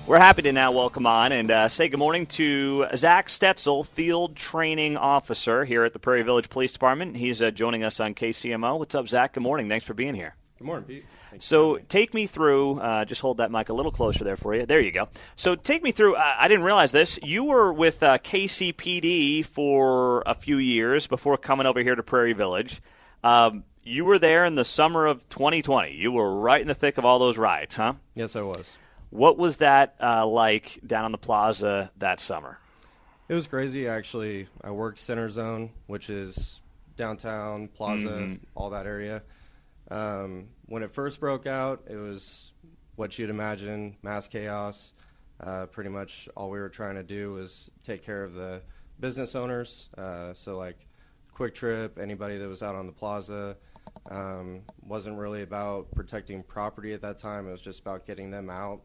We're happy to now welcome on and say good morning to Zac Stetzel, Field Training Officer here at the Prairie Village Police Department. He's joining us on KCMO. What's up, Zac? Good morning. Thanks for being here. Good morning, Pete. So take me through, just hold that mic a little closer there for you. There you go. So take me through, I didn't realize this, you were with KCPD for a few years before coming over here to Prairie Village. You were there in the summer of 2020. You were right in the thick of all those riots, huh? Yes, I was. What was that like down on the plaza that summer? It was crazy, actually. I worked Center Zone, which is downtown, plaza, all that area. When it first broke out, it was what you'd imagine, mass chaos. Pretty much all we were trying to do was take care of the business owners. So like Quick Trip, anybody that was out on the plaza. Wasn't really about protecting property at that time. It was just about getting them out.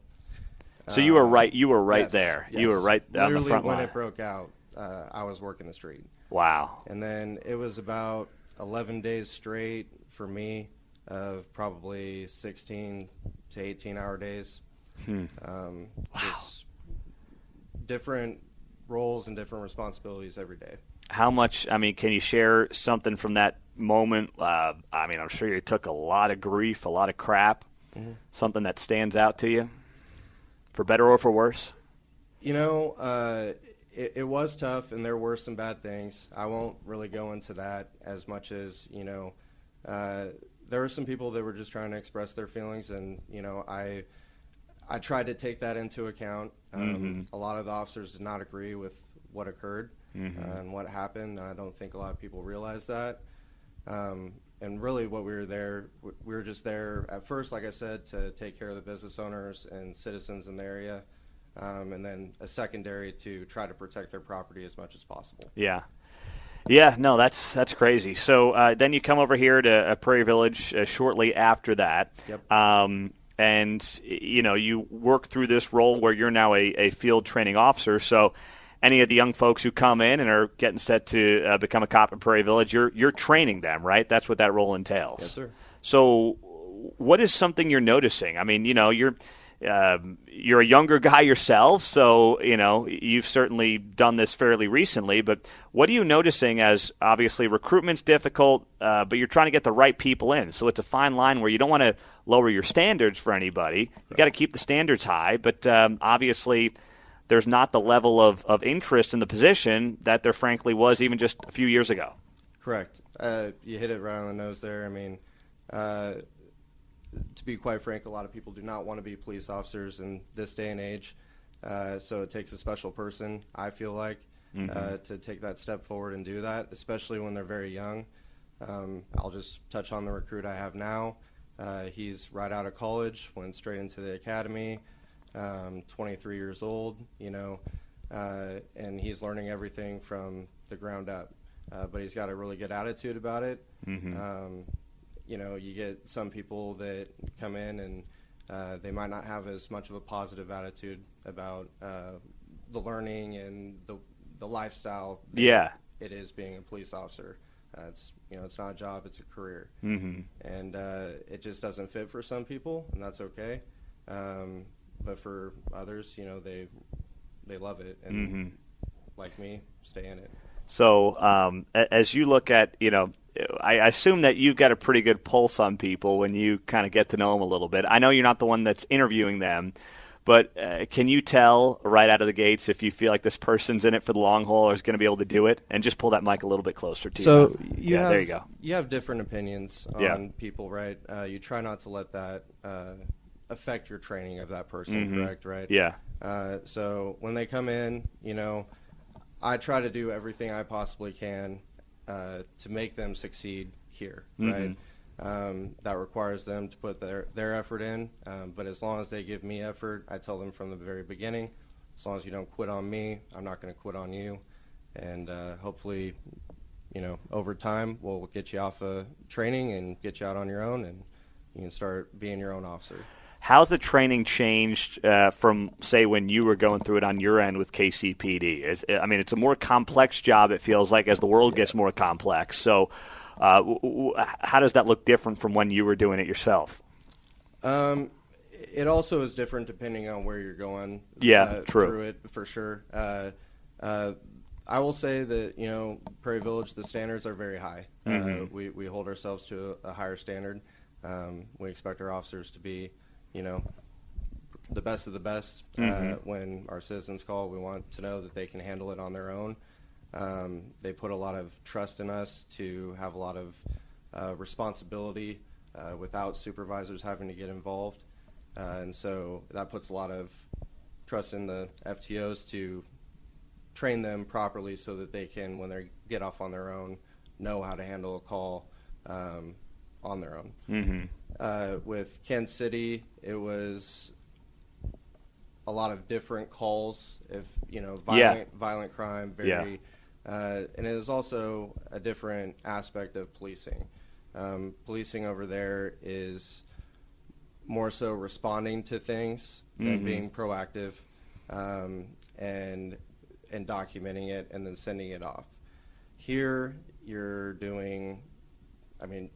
So you were right. You were right yes, there. Yes. You were right on Literally the front line. when it broke out, I was working the street. Wow. And then it was about 11 days straight for me of probably 16 to 18-hour days. Just different roles and different responsibilities every day. How much, I mean, can you share something from that moment? I mean, I'm sure you took a lot of grief, a lot of crap, something that stands out to you, for better or for worse? You know, it was tough, and there were some bad things. I won't really go into that as much as, you know, there were some people that were just trying to express their feelings, and, you know, I tried to take that into account. A lot of the officers did not agree with what occurred and what happened, and I don't think a lot of people realize that. And really what we were just there at first, like I said, to take care of the business owners and citizens in the area, and then a secondary to try to protect their property as much as possible. Yeah. Yeah, no, that's crazy. So then you come over here to Prairie Village shortly after that. Yep. And, you know, you work through this role where you're now a field training officer. So any of the young folks who come in and are getting set to become a cop at Prairie Village, you're training them, right? That's what that role entails. Yes, sir. So what is something you're noticing? I mean, you know, you're a younger guy yourself, so, you know, you've certainly done this fairly recently, but what are you noticing as, obviously, recruitment's difficult, but you're trying to get the right people in, so it's a fine line where you don't want to lower your standards for anybody. You've got to keep the standards high, but obviously there's not the level of interest in the position that there frankly was even just a few years ago. Correct. You hit it right on the nose there. I mean, to be quite frank, a lot of people do not want to be police officers in this day and age. So it takes a special person, I feel like, to take that step forward and do that, especially when they're very young. I'll just touch on the recruit I have now. He's right out of college, went straight into the academy, 23 years old, you know, and he's learning everything from the ground up. But he's got a really good attitude about it. You know, you get some people that come in and they might not have as much of a positive attitude about the learning and the lifestyle that it is being a police officer. It's, you know, it's not a job, it's a career. And it just doesn't fit for some people, and that's okay. But for others, you know, they love it, and like me, stay in it. So as you look at, you know, I assume that you've got a pretty good pulse on people when you kind of get to know them a little bit. I know you're not the one that's interviewing them, but can you tell right out of the gates if you feel like this person's in it for the long haul or is going to be able to do it? And just pull that mic a little bit closer to you. So there you go. You have different opinions on people, right? You try not to let that affect your training of that person, correct, right? Yeah. So when they come in, you know, I try to do everything I possibly can to make them succeed here, right? That requires them to put their effort in, but as long as they give me effort, I tell them from the very beginning, as long as you don't quit on me, I'm not going to quit on you, and hopefully, you know, over time, we'll get you off of training and get you out on your own, and you can start being your own officer. How's the training changed from, say, when you were going through it on your end with KCPD? I mean, it's a more complex job, it feels like, as the world gets more complex. So how does that look different from when you were doing it yourself? It also is different depending on where you're going. Yeah, true. Through it, for sure. I will say that, Prairie Village, the standards are very high. We hold ourselves to a higher standard. We expect our officers to be, the best of the best. When our citizens call, we want to know that they can handle it on their own. They put a lot of trust in us to have a lot of responsibility without supervisors having to get involved. And so that puts a lot of trust in the FTOs to train them properly so that they can, when they get off on their own, know how to handle a call on their own. With Kansas City, it was a lot of different calls. If violent crime, very, and it was also a different aspect of policing. Policing over there is more so responding to things than being proactive, and documenting it and then sending it off. Here, you're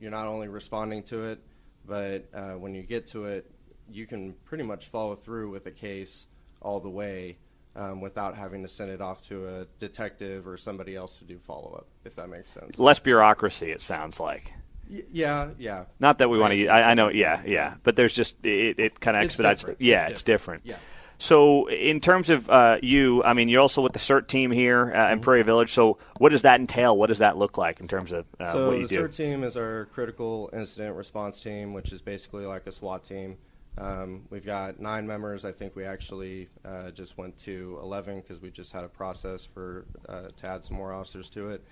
not only responding to it, but when you get to it, you can pretty much follow through with a case all the way without having to send it off to a detective or somebody else to do follow-up, if that makes sense. Less bureaucracy, it sounds like. Yeah. Not that we want to. I know. Yeah. But there's just it kind of expedites. It's different. Yeah. So in terms of you're also with the CERT team here in Prairie Village. So what does that entail? What does that look like in terms of what you do? So the CERT team is our critical incident response team, which is basically like a SWAT team. We've got 9 members. I think we actually just went to 11 because we just had a process to add some more officers to it.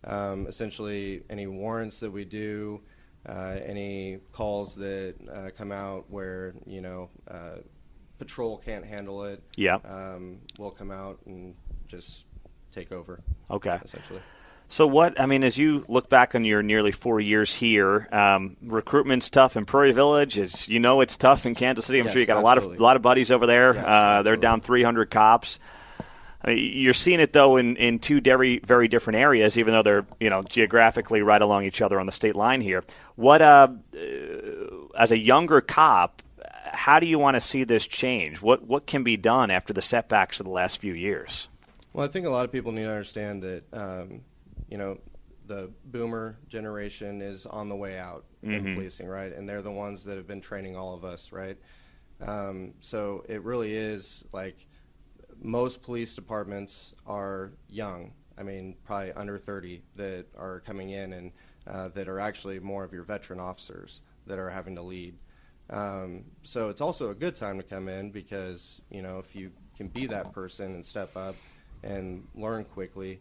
Essentially, any warrants that we do, any calls that come out where patrol can't handle it, we'll come out and just take over. Okay. Essentially. So as you look back on your nearly 4 years here, recruitment's tough in Prairie Village. It's tough in Kansas City. I'm sure you got a lot of buddies over there. Yes, they're down 300 cops. You're seeing it, though, in 2 very, very different areas, even though they're, geographically right along each other on the state line here. What, as a younger cop, how do you want to see this change? What can be done after the setbacks of the last few years? Well, I think a lot of people need to understand that, the boomer generation is on the way out in policing, right? And they're the ones that have been training all of us, right? So it really is like, most police departments are young. Probably under 30 that are coming in and that are actually more of your veteran officers that are having to lead. So it's also a good time to come in because, if you can be that person and step up and learn quickly,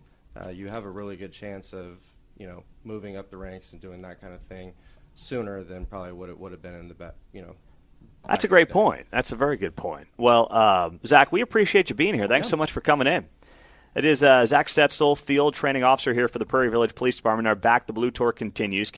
you have a really good chance of, moving up the ranks and doing that kind of thing sooner than probably what it would have been in the That's a great point. That's a very good point. Well, Zach, we appreciate you being here. Thanks so much for coming in. It is Zac Stetzel, field training officer here for the Prairie Village Police Department. Our Back the Blue Tour continues.